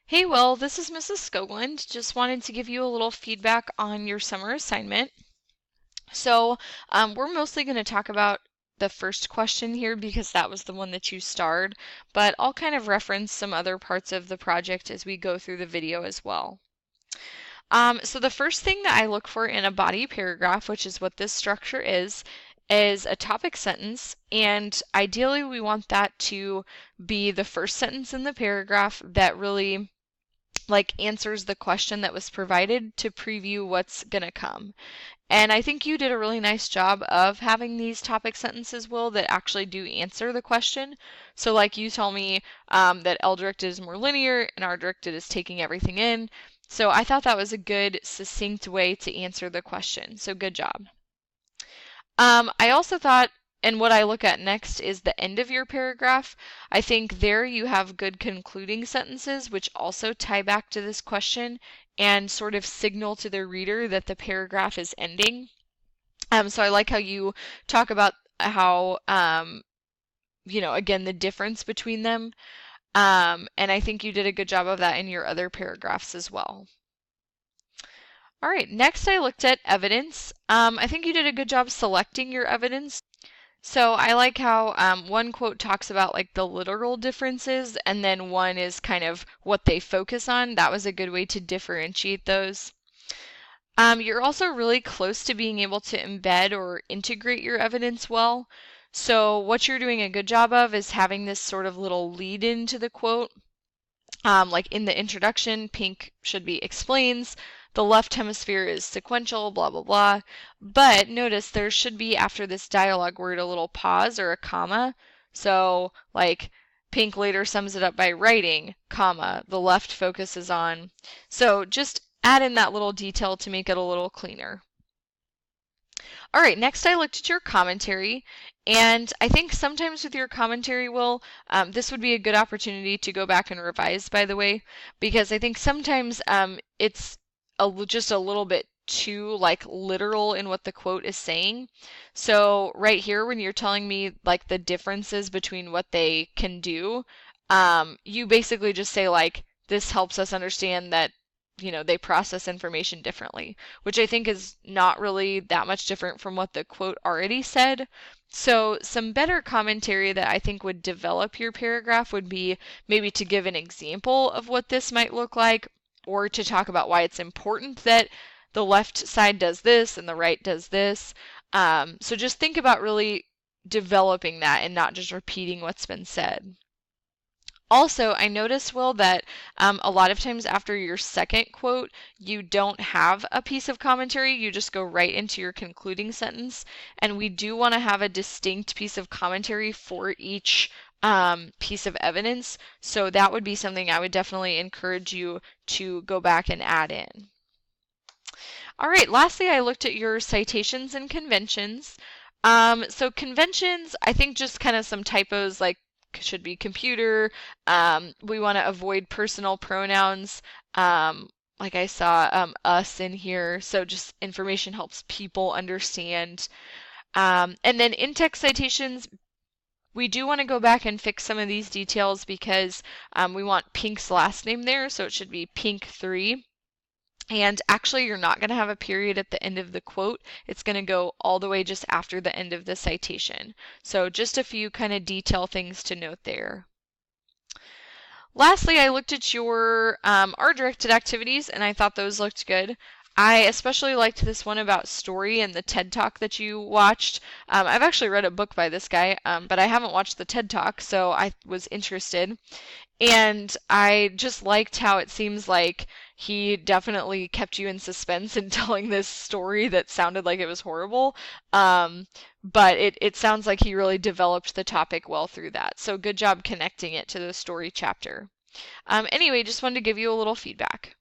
Hey Will, this is Mrs. Skoglund. Just wanted to give you a little feedback on your summer assignment. We're mostly going to talk about the first question here because that was the one that you starred, but I'll kind of reference some other parts of the project as we go through the video as well. So the first thing that I look for in a body paragraph, which is what this structure is a topic sentence, and ideally we want that to be the first sentence in the paragraph that really answers the question that was provided to preview what's gonna come. And I think you did a really nice job of having these topic sentences, Will, that actually do answer the question. So like you tell me that L-directed is more linear and R-directed is taking everything in. So I thought that was a good, succinct way to answer the question. So good job. I also thought, and what I look at next is the end of your paragraph. I think there you have good concluding sentences, which also tie back to this question and sort of signal to the reader that the paragraph is ending. So I like how you talk about how, again, the difference between them. And I think you did a good job of that in your other paragraphs as well. All right, next I looked at evidence. I think you did a good job selecting your evidence. So I like how one quote talks about like the literal differences, and then one is kind of what they focus on. That was a good way to differentiate those. You're also really close to being able to embed or integrate your evidence well. So what you're doing a good job of is having this sort of little lead into the quote. Like in the introduction, pink should be explains, the left hemisphere is sequential, blah, blah, blah. But notice there should be after this dialogue word a little pause or a comma. So like pink later sums it up by writing, comma, the left focuses on. So just add in that little detail to make it a little cleaner. All right, next I looked at your commentary, and I think sometimes with your commentary, Will, this would be a good opportunity to go back and revise, by the way, because I think sometimes it's just a little bit too literal in what the quote is saying. So right here, when you're telling me like the differences between what they can do, you basically just say like, this helps us understand that they process information differently, which I think is not really that much different from what the quote already said. So some better commentary that I think would develop your paragraph would be maybe to give an example of what this might look like, or to talk about why it's important that the left side does this and the right does this. So just think about really developing that and not just repeating what's been said. Also, I noticed, Will, that a lot of times after your second quote, you don't have a piece of commentary, you just go right into your concluding sentence. And we do want to have a distinct piece of commentary for each piece of evidence. So that would be something I would definitely encourage you to go back and add in. All right, lastly, I looked at your citations and conventions. So conventions, I think just kind of some typos like should be computer. We want to avoid personal pronouns. Like I saw us in here, so just information helps people understand. And then in-text citations, we do want to go back and fix some of these details because we want Pink's last name there, so it should be Pink3. And actually, you're not going to have a period at the end of the quote. It's going to go all the way just after the end of the citation. So just a few kind of detail things to note there. Lastly, I looked at your R-directed activities, and I thought those looked good. I especially liked this one about story and the TED Talk that you watched. I've actually read a book by this guy, but I haven't watched the TED Talk, so I was interested. And I just liked how it seems like he definitely kept you in suspense in telling this story that sounded like it was horrible. But it sounds like he really developed the topic well through that. So good job connecting it to the story chapter. Anyway, just wanted to give you a little feedback.